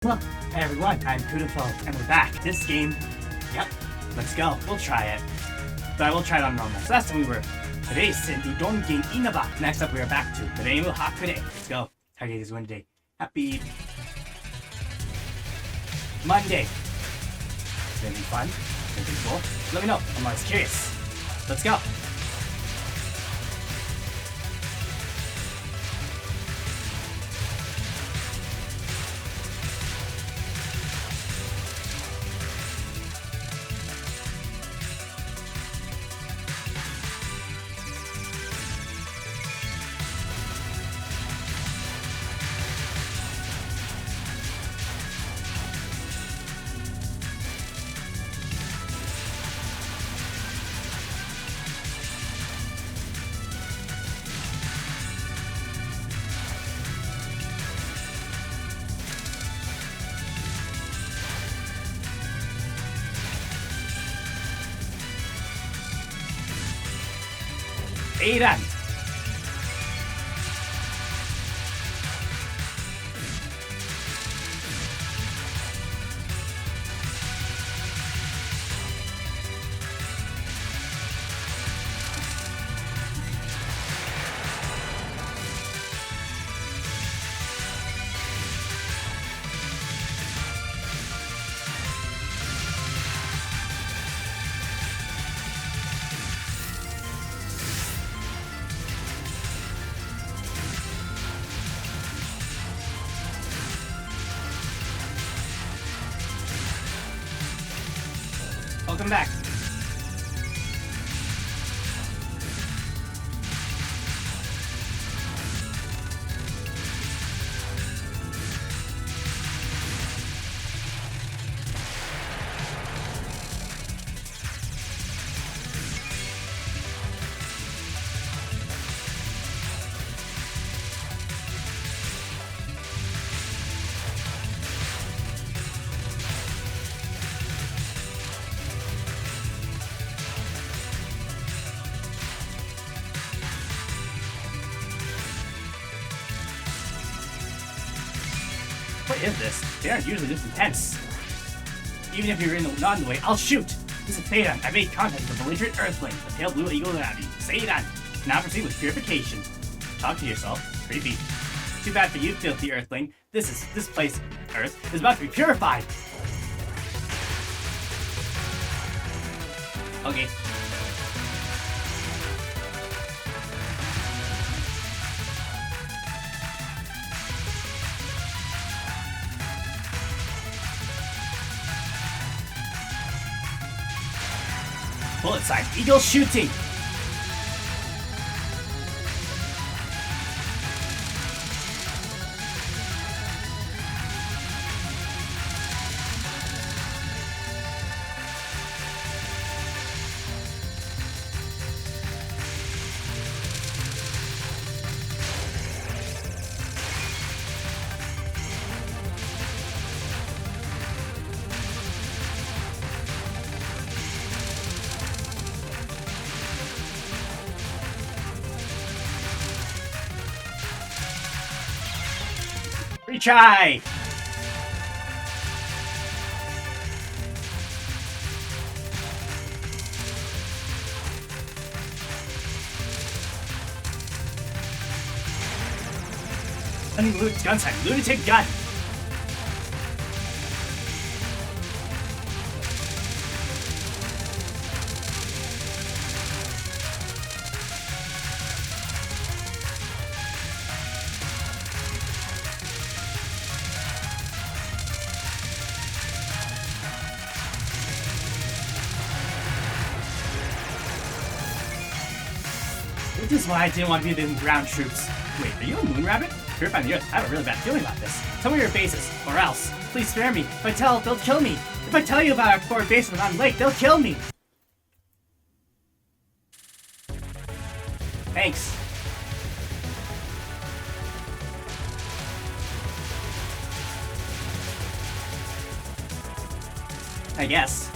Hello, hey everyone, I'm KuuDefoe, and we're back. This game, yep, let's go. We'll try it. But I will try it on normal. So last time we were race in the Dongin Inaba. Next up we are back to Reimu Hakude. Let's go. How are you guys doing today? Happy Monday. It's gonna be fun. It's gonna be cool. Let me know. I'm always curious. Let's go. Eiran. Welcome back. What is this? They aren't usually this intense. Even if you're not in the way, I'll shoot! This is Seiran. I made contact with a belligerent earthling, the pale blue eagle Lunatic. Seiran! Now proceed with purification. Talk to yourself. Creepy. Too bad for you, filthy earthling. This place, Earth, is about to be purified! Okay. Bullet side, eagle shooting! Retry! Gun sight, Lunatic gun! This is why I didn't want to be the ground troops. Wait, are you a moon rabbit? Purifying the earth. I have a really bad feeling about this. Tell me your bases, or else. Please spare me. If I tell, they'll kill me. If I tell you about our forward base on lake, they'll kill me. Thanks. I guess.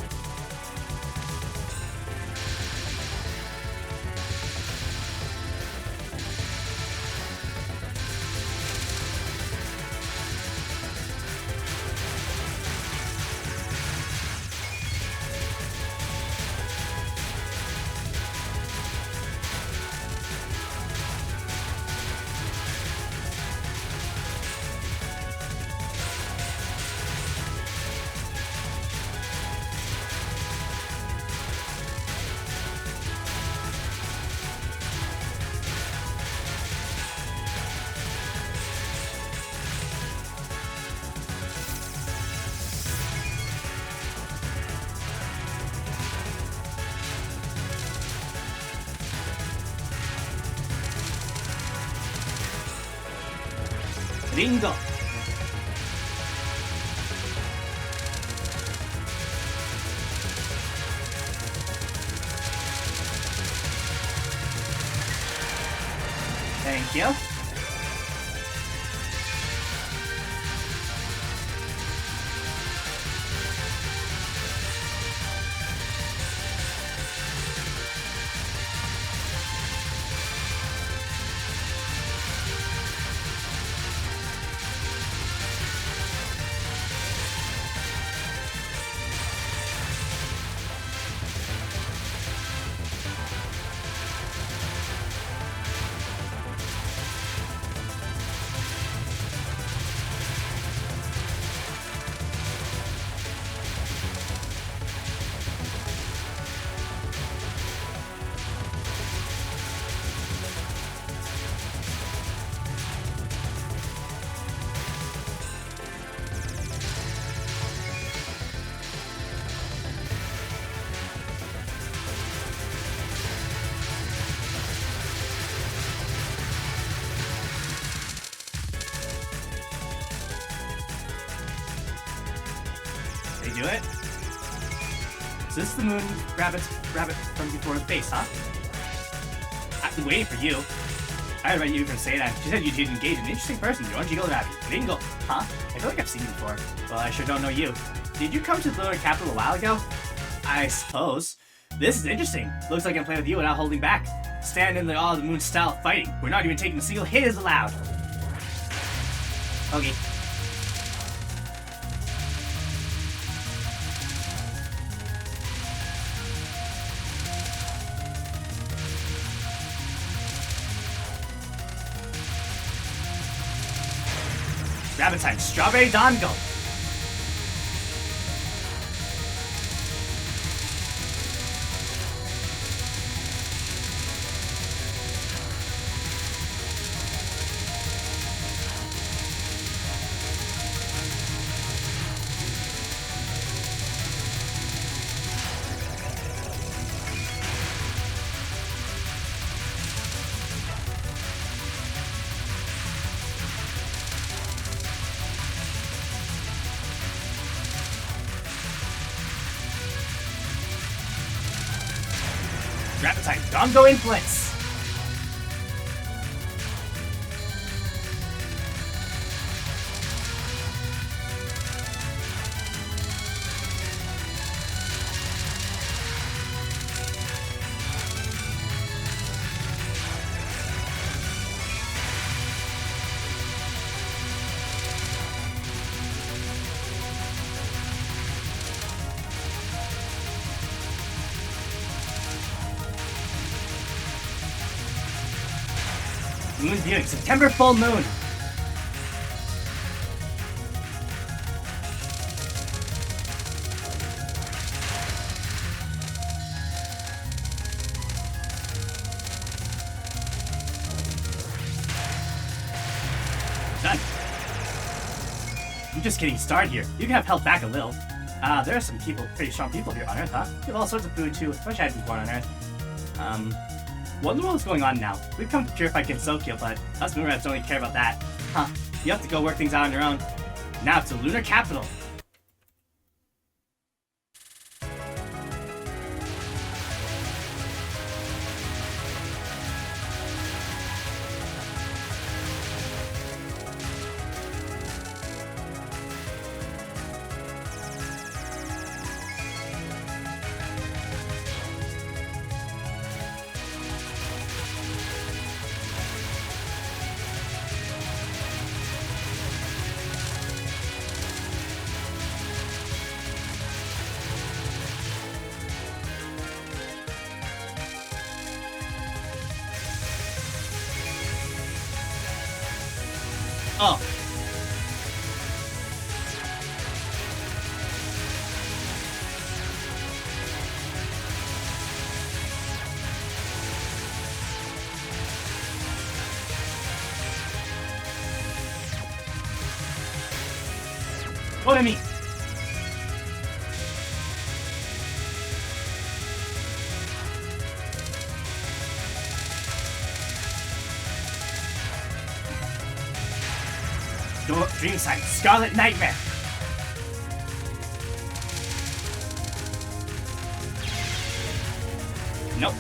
Bingo! Thank you. They do it? So this is the moon rabbit from before the face, huh? I've been waiting for you. I heard about you from Seidan. She said you'd engage an interesting person. You're on Jiggle-Rabbit. Bingo. Huh? I feel like I've seen you before. Well, I sure don't know you. Did you come to the lunar capital a while ago? I suppose. This is interesting. Looks like I'm playing with you without holding back. Stand in the all of the moon style of fighting. We're not even taking a single hit as allowed. Okay. Rabbit time. Strawberry Dango. Rabbit time. Dango Influence. Moon viewing. September full moon. Done. I'm just getting started here. You can have held back a little. There are some people, pretty strong people here on Earth, huh? You have all sorts of food too. I wish I had been born on Earth. What in the world is going on now? We've come to purify Kinsokyo, but us moon rats don't really care about that. Huh. You have to go work things out on your own. Now it's the lunar capital. Oh. What do you mean? Dream Sign, Scarlet Nightmare. Nope.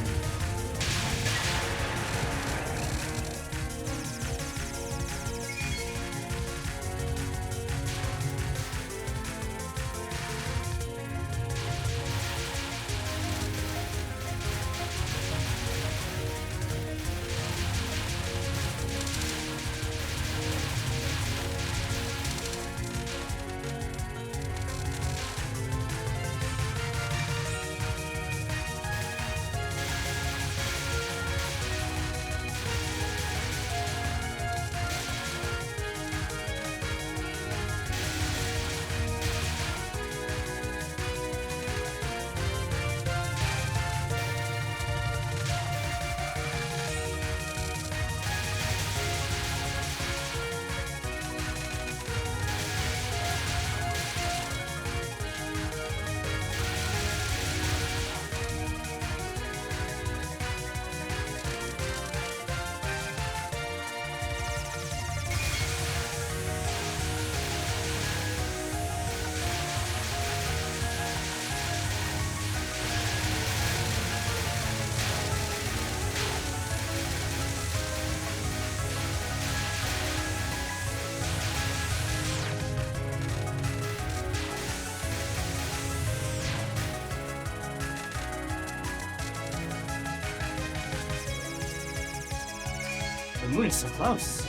The moon is so close.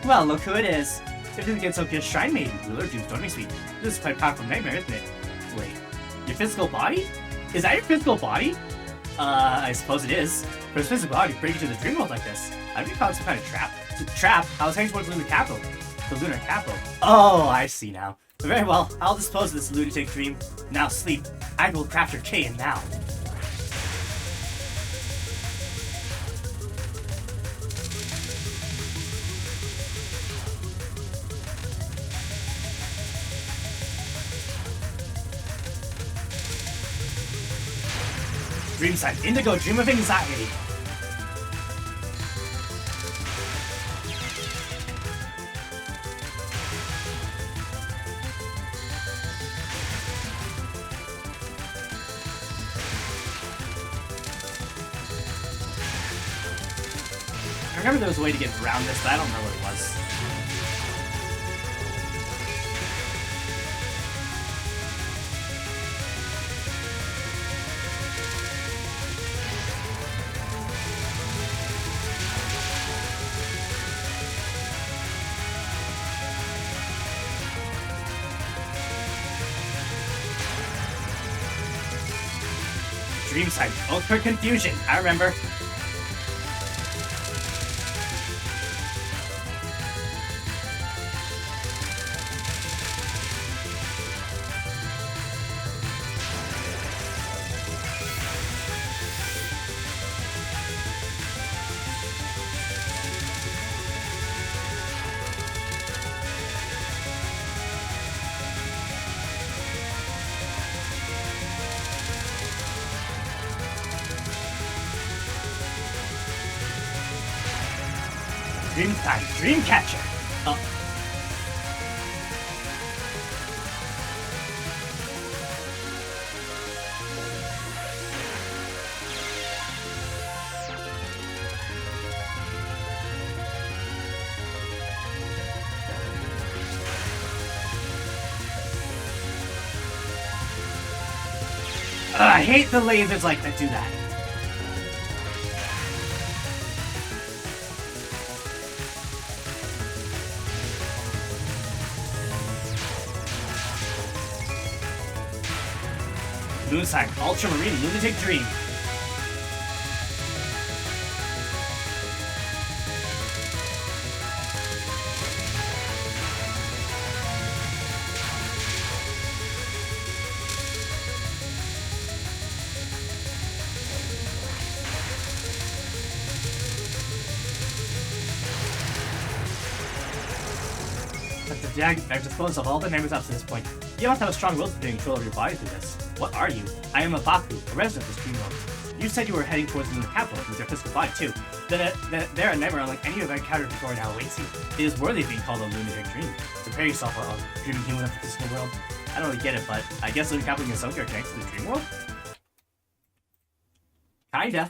Well, look who it is. If it gets up, Shrine Maiden, ruler of Doom's Storming Suite. This is quite a powerful nightmare, isn't it? Wait, your physical body? Is that your physical body? I suppose it is. For his physical body to break into the dream world like this, I'd be caught in some kind of trap. It's a trap? I was heading towards the lunar capital. The lunar capital. Oh, I see now. Very well, I'll dispose of this lunatic dream. Now sleep. I will craft your K now. Dream Sign, Indigo, Dream of Anxiety. I remember there was a way to get around this, but I don't remember what it was. Dream Sign, Ultimate Confusion. I remember. Dream Time, Dreamcatcher. Oh. I hate the lasers like that do that. Moon Sign, Ultramarine, Lunatic Dream. I've disposed of all the members up to this point. You must have a strong will to be in control of your body through this. What are you? I am a Baku, a resident of this dream world. You said you were heading towards the capital with your physical body, too. Then there a nightmare unlike any you've encountered before now awaits you. It is worthy of being called a lunatic dream. Prepare yourself for a dreaming human of the physical world. I don't really get it, but I guess living capital yourself are connected to the dream world? Kinda.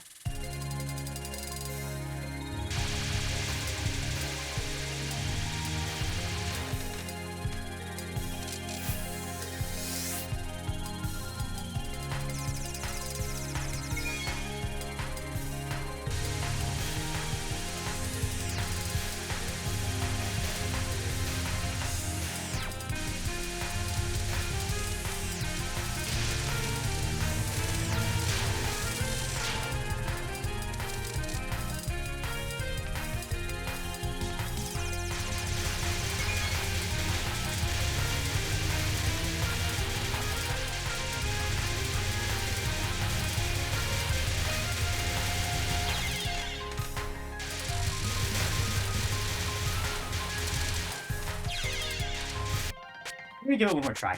Let me give it one more try.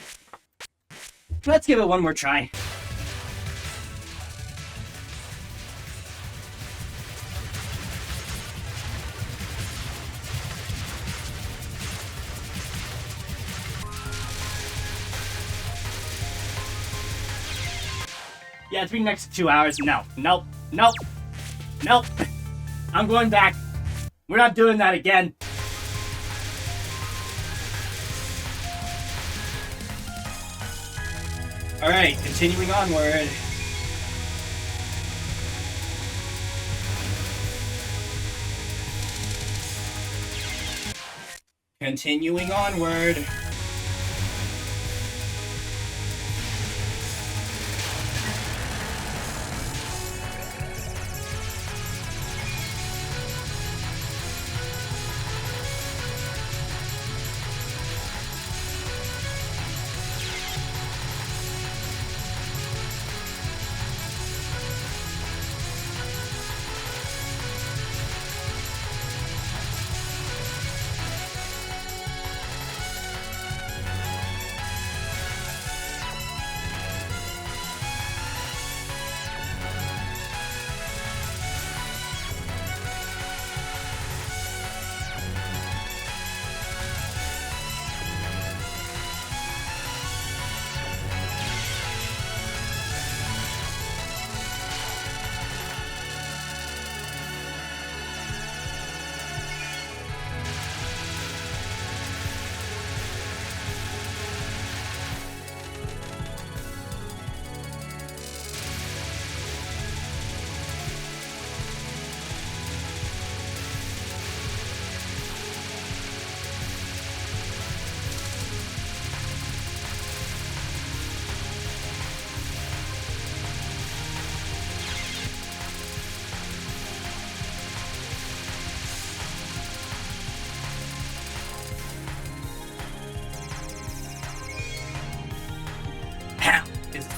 Let's give it one more try. Yeah, it's been next 2 hours. No. Nope. Nope. Nope. I'm going back. We're not doing that again. Alright, continuing onward. Continuing onward.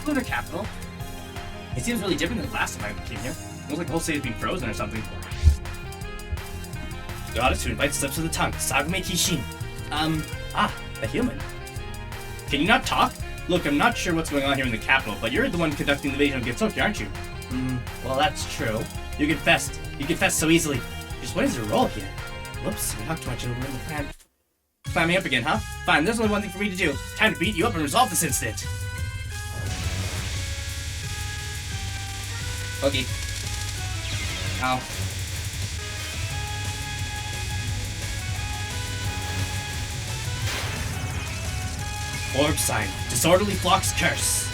The capital. It seems really different than the last time I came here. It looks like the whole city's been frozen or something. The goddess who invites slips of the tongue, Sagume Kishin. A human. Can you not talk? Look, I'm not sure what's going on here in the capital, but you're the one conducting the invasion of KuuDefoe, aren't you? Well, that's true. You confessed so easily. Just what is your role here? Whoops, we talked too much over in the plan. Climb me up again, huh? Fine, there's only one thing for me to do. Time to beat you up and resolve this incident. Okay. Ow. Orb sign. Disorderly flock's curse.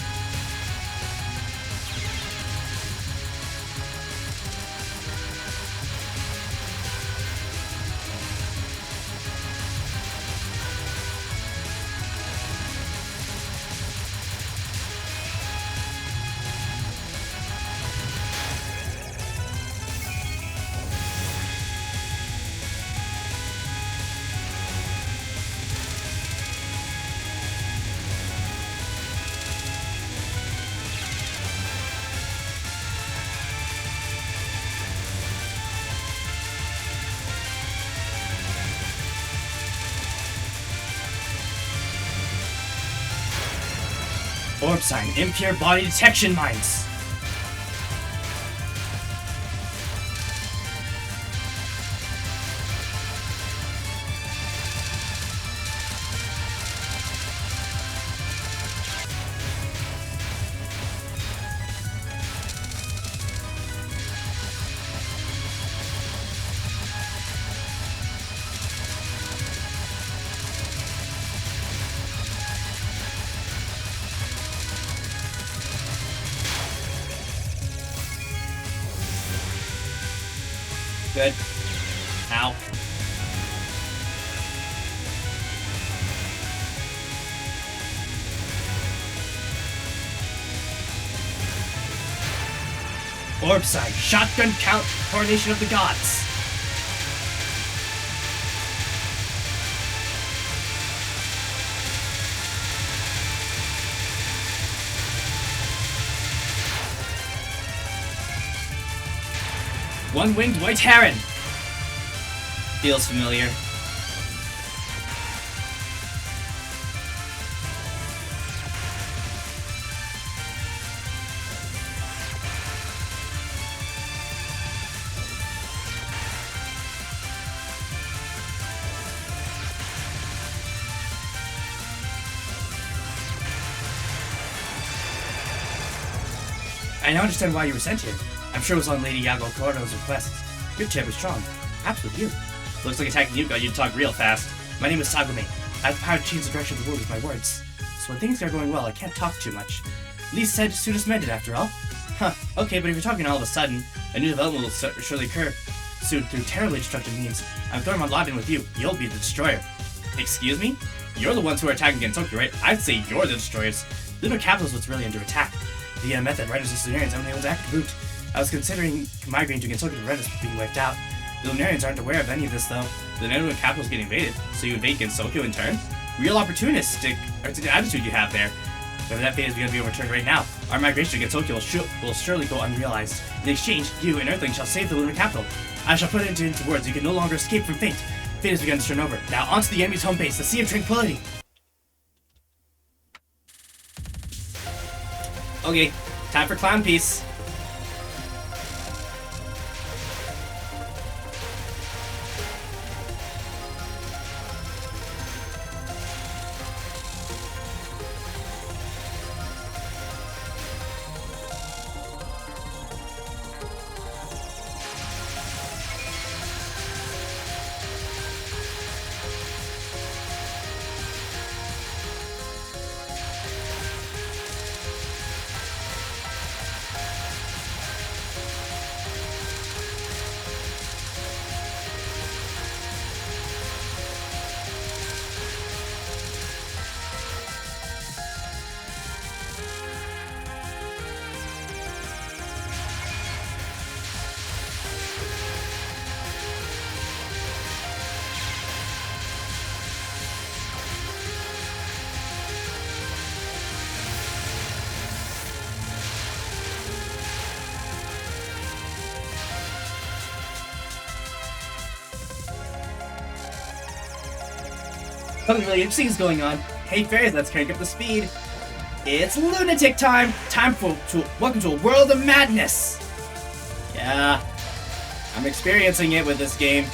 Orb sign, impure body detection mines. Good. Ow. Orb Side, Shotgun Count, Coronation of the Gods. One-Winged White Heron. Feels familiar. I now understand why you were sent here. I'm sure it was on Lady Yago Koro's request. Your chip was strong. Perhaps with you. Looks like attacking you got you to talk real fast. My name is Sagome. I have the power to change the direction of the world with my words. So when things are going well, I can't talk too much. Lee said soon as mended after all. Huh, okay, but if you're talking all of a sudden, a new development will surely occur soon through terribly destructive means. I'm throwing my lot in with you. You'll be the destroyer. Excuse me? You're the ones who are attacking Gensoku, right? I'd say you're the destroyers. Lunar Capital is what's really under attack. The method Riders and Lunarians haven't been able to act root. I was considering migrating to Gensoku to prevent us from being wiped out. The Lunarians aren't aware of any of this, though. The Lunar Capital is getting invaded, so you invade Gensoku in turn? Real opportunistic attitude you have there. Whether that fate is going to be overturned right now, our migration to Gensoku will surely go unrealized. In exchange, you and Earthling shall save the Lunar Capital. I shall put it into words. You can no longer escape from fate. Fate has begun to turn over. Now onto the enemy's home base, the Sea of Tranquility. Okay, time for Clown Piece. Something really interesting is going on. Hey fairies, let's crank up the speed. It's Lunatic time! Welcome to a world of madness! Yeah, I'm experiencing it with this game.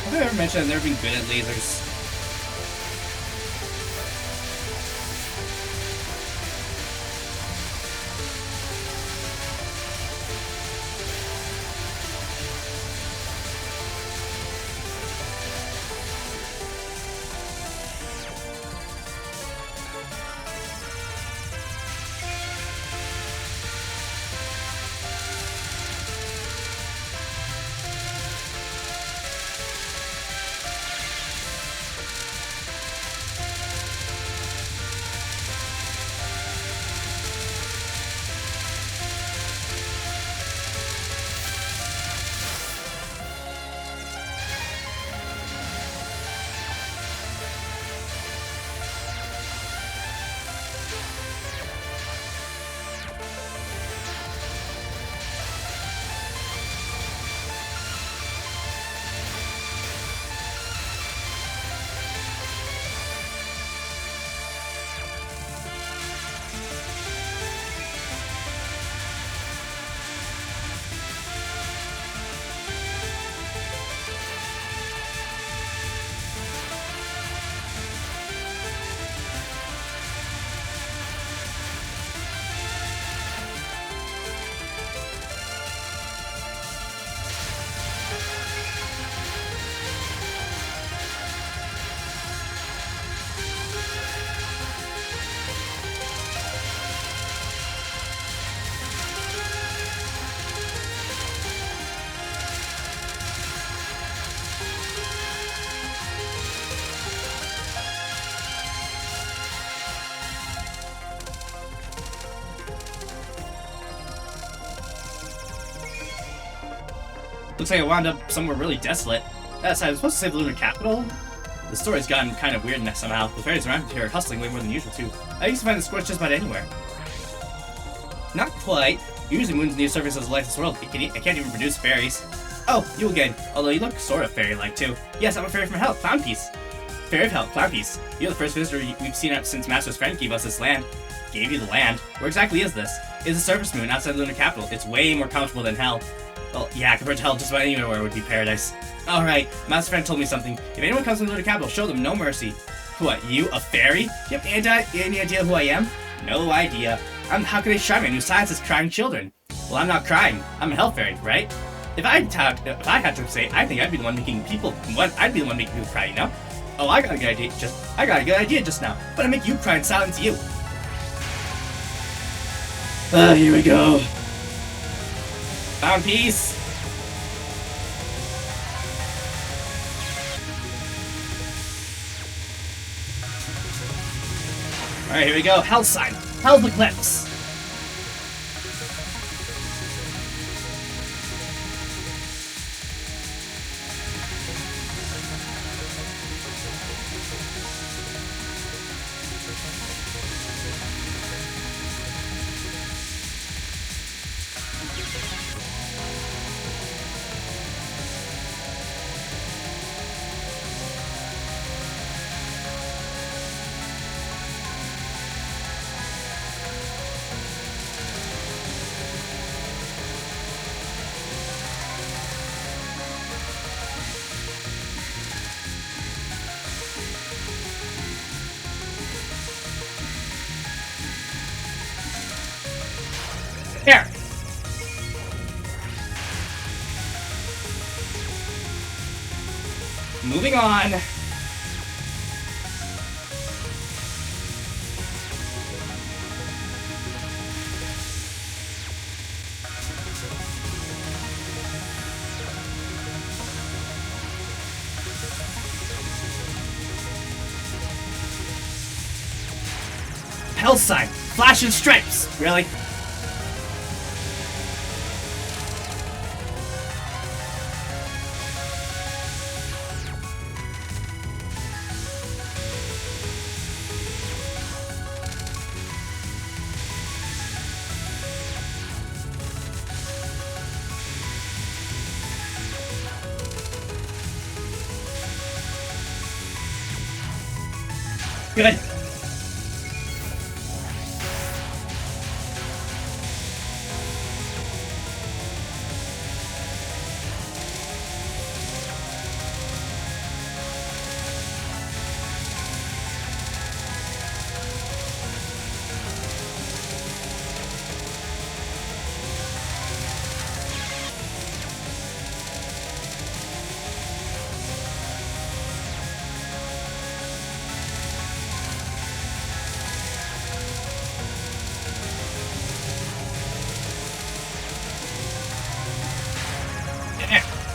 Have I ever mentioned I've never been good at lasers? Looks like I wound up somewhere really desolate. That aside, I was supposed to save the lunar capital. The story's gotten kind of weird somehow. The fairies around here are hustling way more than usual, too. I used to find the squirts just about anywhere. Not quite. Usually moon's near surface of the lifeless world. I can't even produce fairies. Oh, you again. Although you look sort of fairy-like, too. Yes, I'm a fairy from hell, Clown Piece. Fairy of hell, Clown Piece. You're the first visitor we've seen since Master's friend gave us this land. Gave you the land? Where exactly is this? It's a surface moon outside the lunar capital. It's way more comfortable than hell. Well, yeah, compared to hell, just about anywhere would be paradise. Alright, Master friend told me something. If anyone comes to the lunar capital, show them no mercy. What, you, a fairy? Do you have any idea who I am? No idea. How could a shaman whose science is crying children? Well, I'm not crying. I'm a hell fairy, right? If I had to say, I think I'd be the one making people. I'd be the one making people cry, you know? Oh, I got a good idea just now. But I make you cry and silence you. Here we go. Found peace. Alright, here we go. Hell sign. Hell's eclipse. There. Moving on. Hell sign. Flash and stripes. Really? Good.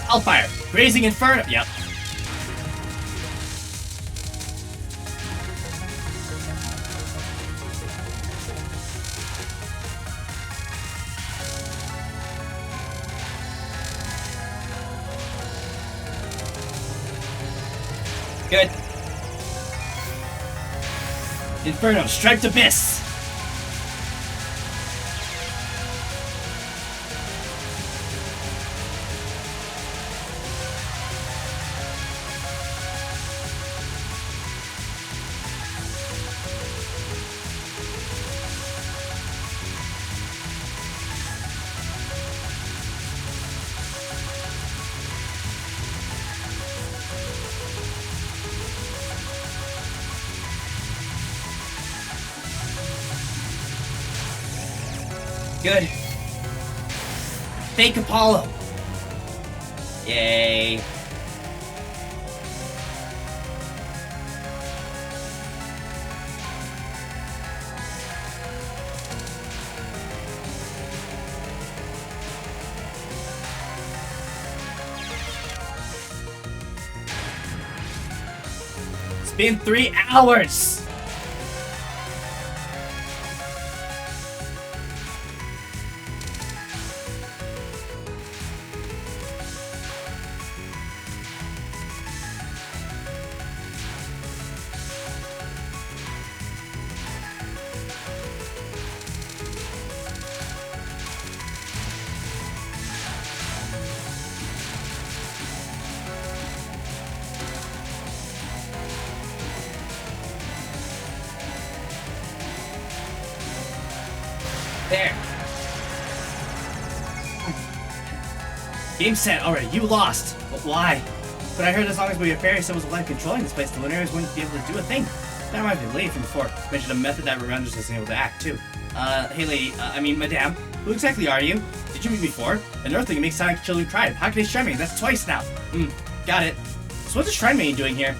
Hellfire! Grazing Inferno! Yep. Good. Inferno, striped abyss! Good. Fake Apollo. Yay. It's been 3 hours. There. Game set already. You lost. But why? But I heard as long as we have fairy symbols of life controlling this place, the Lunarians wouldn't be able to do a thing. That reminds me, lady from before mentioned a method that renders us able to act too. Hey lady, I mean madame, who exactly are you? Did you meet me before? An earthling makes Sonic children cry. How can they shrine me? That's twice now. Got it. So what's a shrine maiden doing here?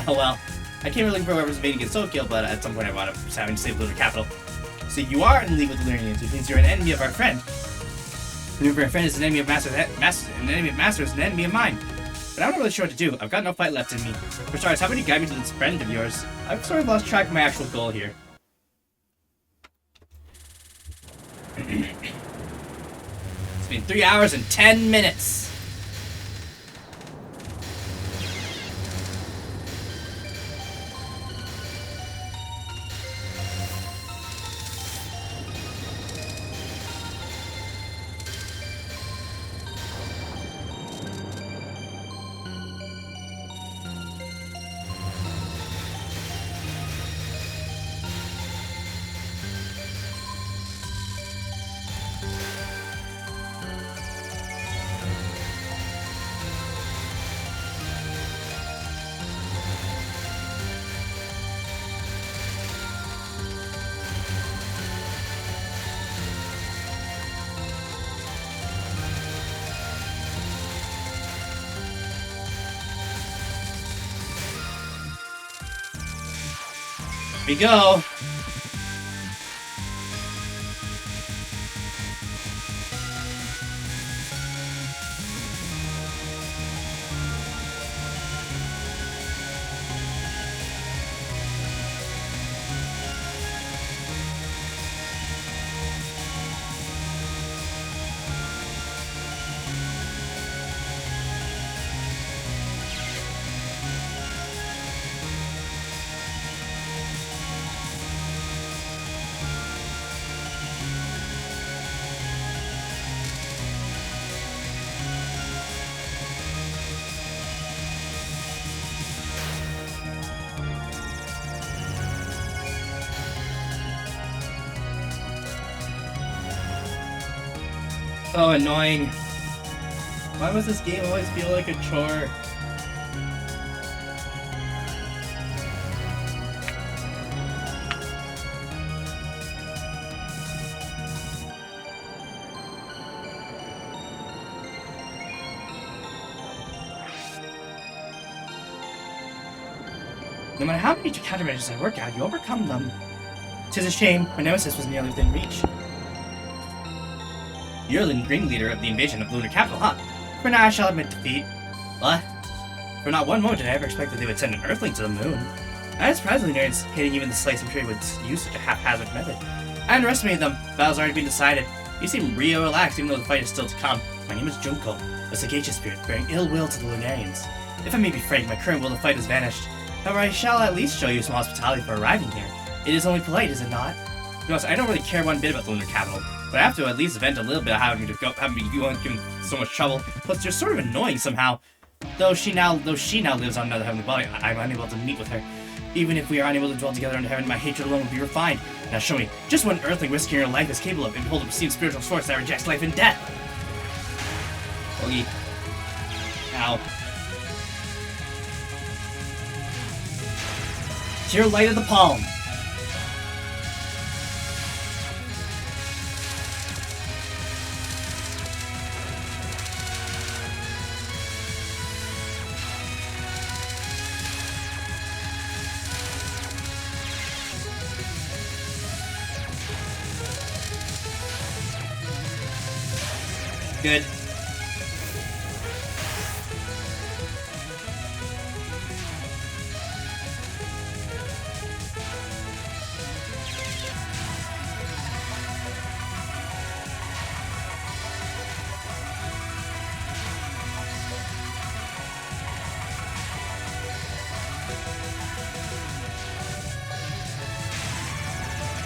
Oh well, I came here looking for whoever's invading against Tokyo, but at some point I wound up having to save Lunar Capital. So you are in league with the Lunarians, which means you're an enemy of our friend. Remember, our friend is an enemy of Master, an enemy of Master is an enemy of mine. But I'm not really sure what to do. I've got no fight left in me. For starters, how about you guide me to this friend of yours? I've sort of lost track of my actual goal here. It's been 3 hours and 10 minutes. Here we go. So annoying. Why must this game always feel like a chore? No matter how many countermeasures I work out, you overcome them. 'Tis a shame, my nemesis was nearly within reach. You're the green leader of the invasion of Lunar Capital, huh? For now, I shall admit defeat. What? For not one moment did I ever expect that they would send an Earthling to the moon. I was surprised the Lunarians hitting even the slice I'm sure would use such a haphazard method. I underestimated them. The battle's already been decided. You seem real relaxed, even though the fight is still to come. My name is Junko, a sagacious spirit bearing ill will to the Lunarians. If I may be frank, my current will to fight has vanished. However, I shall at least show you some hospitality for arriving here. It is only polite, is it not? To be honest, I don't really care one bit about the Lunar Capital, but I have to at least vent a little bit of having me given so much trouble. Plus, you're sort of annoying somehow. Though she now lives on another heavenly body, I'm unable to meet with her. Even if we are unable to dwell together under heaven, my hatred alone will be refined. Now show me just what an Earthling risking her life is capable of, and behold a pristine spiritual force that rejects life and death. Boogie. Ow. Sheer light of the palm. Good.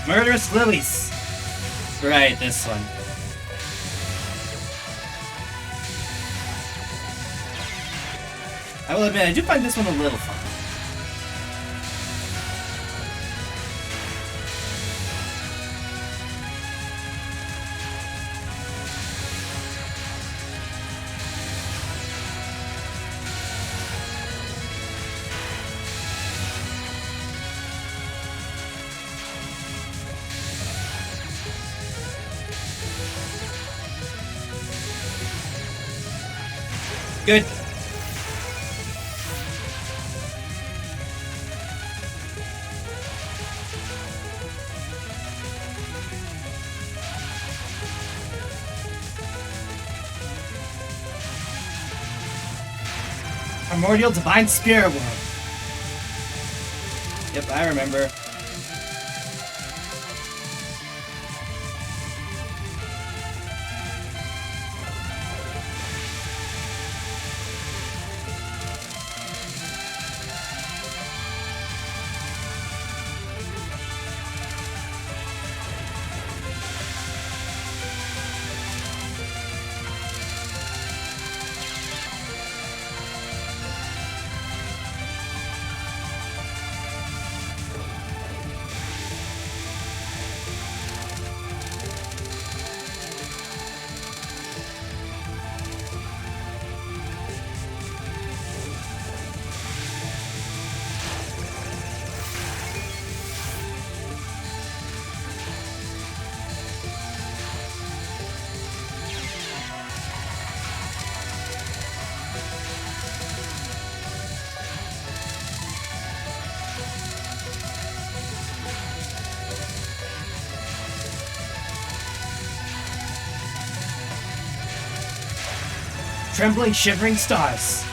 Murderous Lilies. Right, this one. I will admit, I do find this one a little fun. Good. Primordial Divine Spirit World. Yep, I remember. Trembling, shivering stars.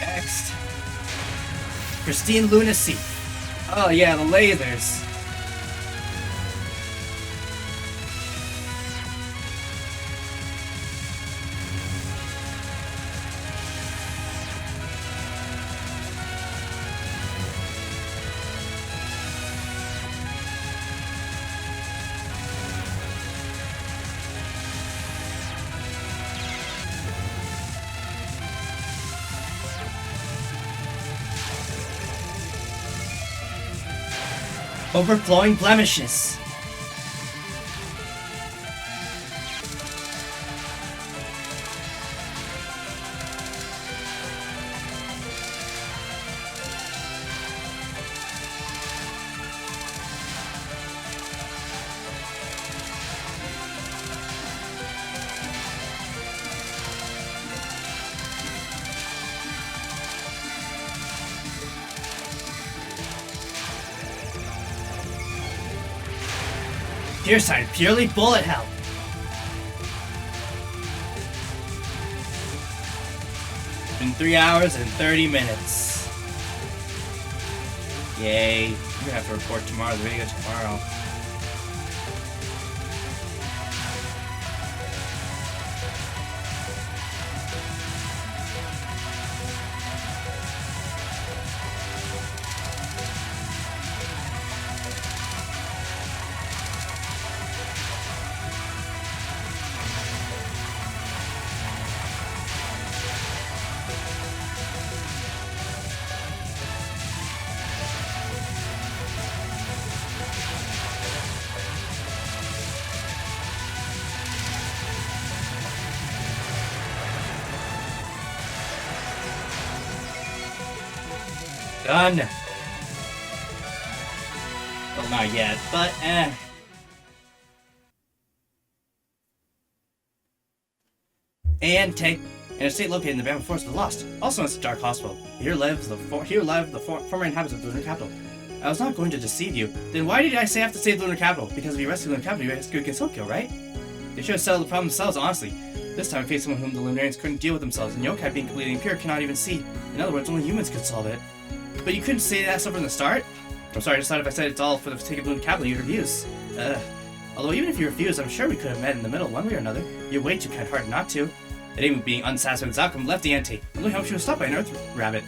Next. Pristine Lunacy. Oh yeah, the lasers. Overflowing blemishes. Deerside, purely bullet hell. Been 3 hours and 30 minutes. Yay. You're gonna have to report tomorrow, the video tomorrow. Done. Well, not yet, but And take an estate located in the Bamboo Forest of the Lost, also known as the Dark Hospital. Here live the former inhabitants of the Lunar Capital. I was not going to deceive you. Then why did I say I have to save the Lunar Capital? Because if you rescue the Lunar Capital, you rescue KuuDefoe, right? They should have settled the problem themselves, honestly. This time I faced someone whom the Lunarians couldn't deal with themselves, and yokai being completely impure cannot even see. In other words, only humans could solve it. But you couldn't say that stuff from the start? I'm sorry, I just thought if I said it's all for the sake of the Lunar Capital, you'd refuse. Although even if you refused, I'm sure we could have met in the middle one way or another. You're way too kind-hearted not to. And even being unsatisfied with his outcome left the ante. I'm going to help you stop by an Earth Rabbit.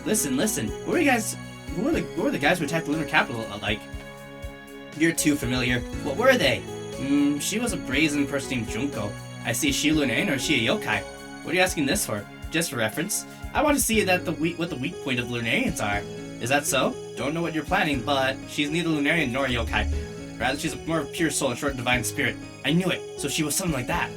Listen. Who were the guys who attacked the Lunar Capital like? You're too familiar. What were they? She was a brazen person named Junko. I see, is she Lunarian or is she a yokai? What are you asking this for? just for reference. I want to see what the weak point of the Lunarians are. Is that so? Don't know what you're planning, but she's neither Lunarian nor yokai. Rather, she's more of a pure soul and short divine spirit. I knew it, so she was something like that.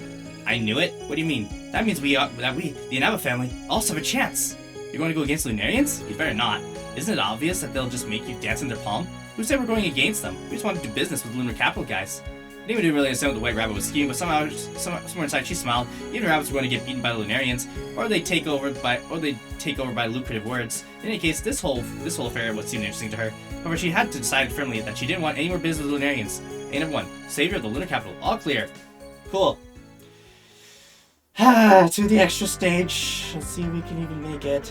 I knew it? What do you mean? That means we, the Inaba family, also have a chance. You're going to go against Lunarians? You better not. Isn't it obvious that they'll just make you dance in their palm? Who said we're going against them? We just want to do business with the Lunar Capital guys. David didn't really understand what the White Rabbit was scheming, but somewhere inside she smiled. Even rabbits were going to get beaten by the Lunarians, or they take over by lucrative words. In any case, this whole affair would seem interesting to her. However, she had to decide firmly that she didn't want any more business with the Lunarians. End of 1. Savior of the Lunar Capital. All clear. Cool. To the extra stage. Let's see if we can even make it.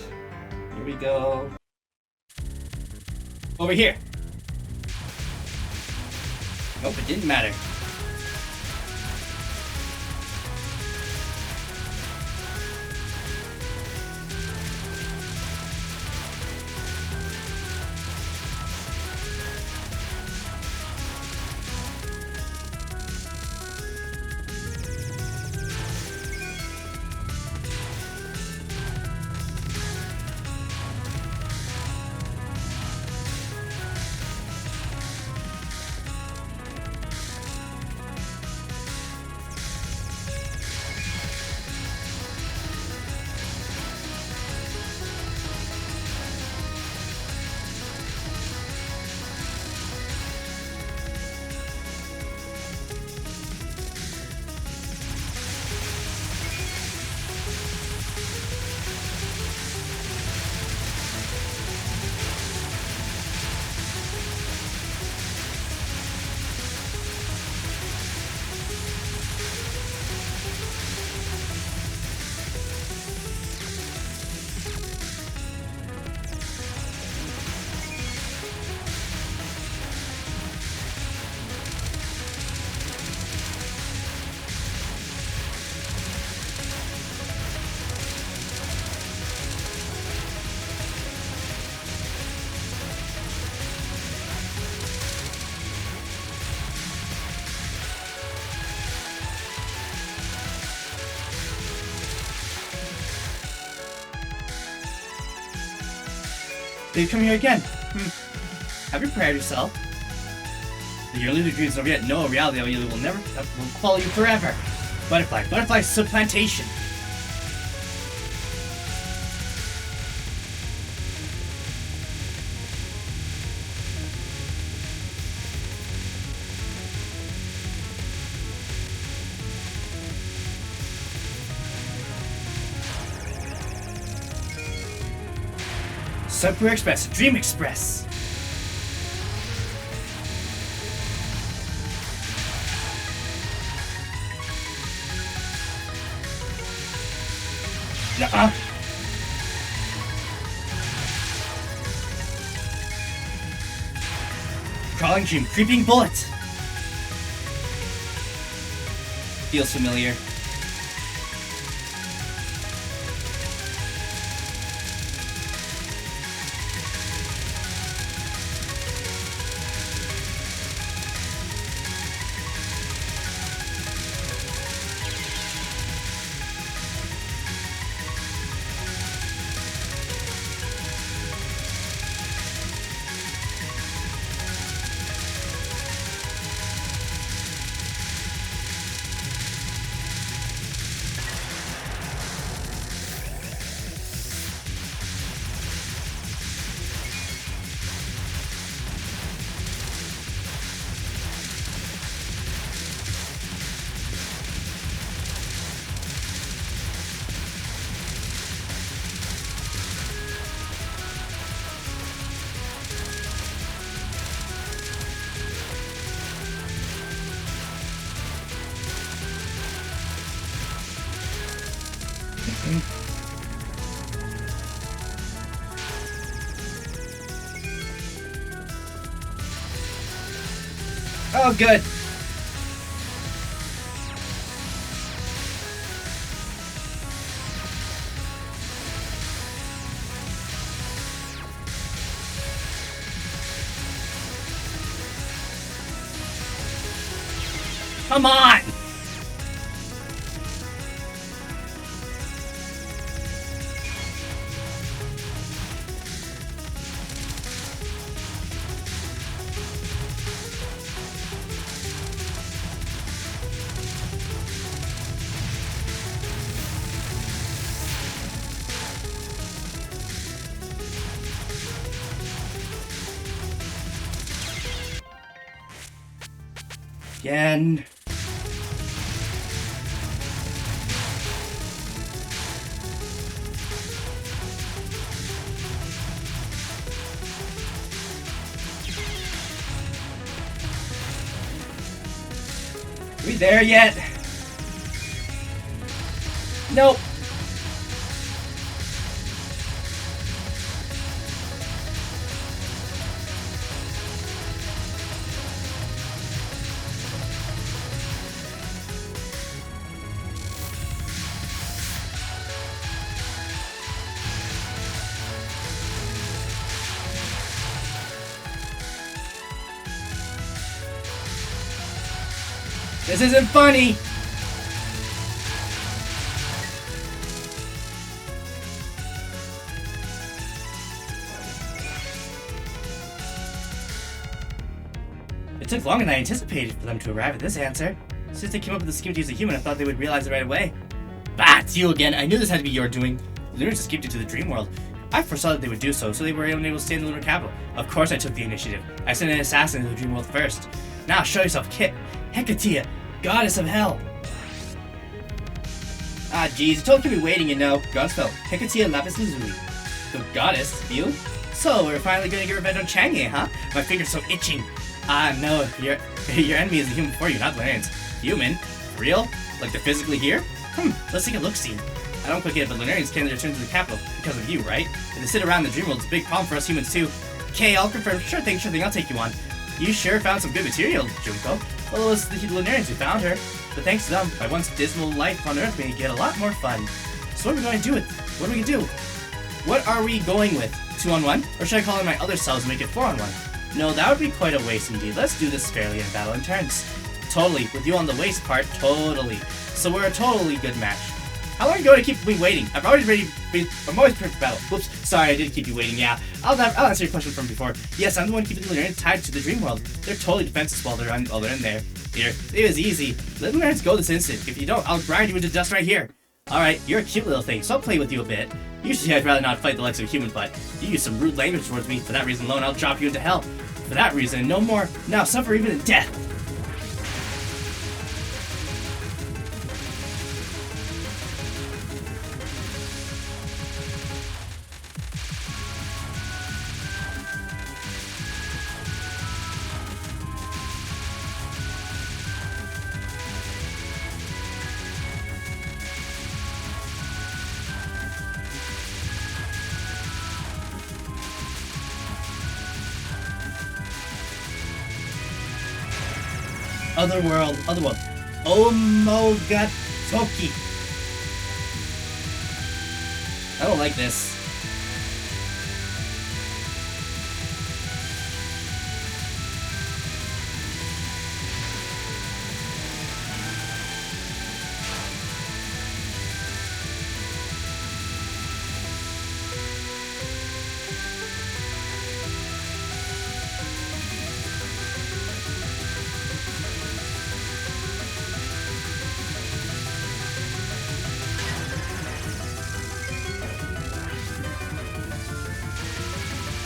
Here we go. Over here. Nope, it didn't matter. They come here again. Have you prepared yourself? Your illusion dreams over yet. No, reality will follow you forever. Butterfly supplantation. Super Express, Dream Express. Crawling Dream, Creeping Bullet. Feels familiar. Oh, good. Come on! again. Are we there yet? Nope. This isn't funny! It took longer than I anticipated for them to arrive at this answer. Since they came up with the scheme to use a human, I thought they would realize it right away. Bah, it's you again. I knew this had to be your doing. The Lunars escaped into the dream world. I foresaw that they would do so they were unable to stay in the lunar capital. Of course I took the initiative. I sent an assassin into the dream world first. Now show yourself, Kit. Hecate, goddess of hell. Ah, jeez, you told to be waiting, you know. God spell, Hecate Lapis Lazuli. The goddess, you? So, we're finally gonna get revenge on Chang'e, huh? My finger's so itching. Ah, no, your enemy is a human before you, not Lunarians. Human? For real? Like they're physically here? Let's take a look-see. I don't quite get it, but Lunarians can't return to the capital because of you, right? If they sit around the dream world, it's a big problem for us humans too. Okay, I'll confirm. Sure thing, I'll take you on. You sure found some good material, Junko. Well, it's the Lunarians who found her. But thanks to them, my once dismal life on Earth may get a lot more fun. So what are we going to do with? What are we going to do? What are we going with? 2-on-1? Or should I call in my other selves and make it 4-on-1? No, that would be quite a waste indeed. Let's do this fairly in battle in turns. Totally. With you on the waste part, totally. So we're a totally good match. How long are you going to keep me waiting? I'm always ready. I'm always prepared for battle. Whoops. Sorry, I did keep you waiting. Yeah. I'll answer your question from before. Yes, I'm the one keeping the Lunarians tied to the dream world. They're totally defenseless while they're in there. Here, it was easy. Let the Lunarians go this instant. If you don't, I'll grind you into dust right here. Alright, you're a cute little thing, so I'll play with you a bit. Usually I'd rather not fight the likes of a human, but you use some rude language towards me. For that reason alone, I'll drop you into hell. For that reason, no more. Now suffer even in death. Otherworld. Omogatoki. I don't like this.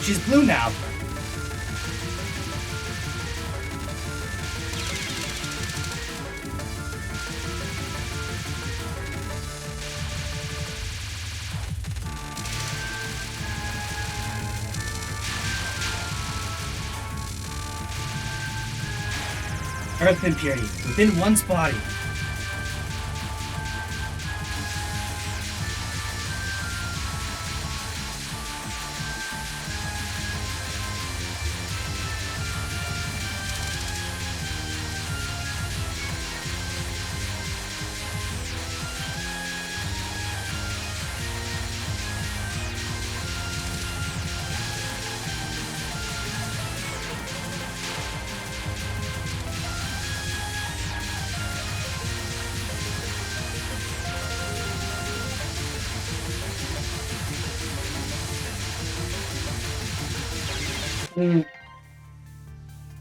She's blue now. Earth impurity within one's body.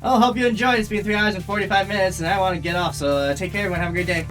I'll hope you enjoyed. It's been 3 hours and 45 minutes, and I want to get off, so take care, everyone. Have a great day.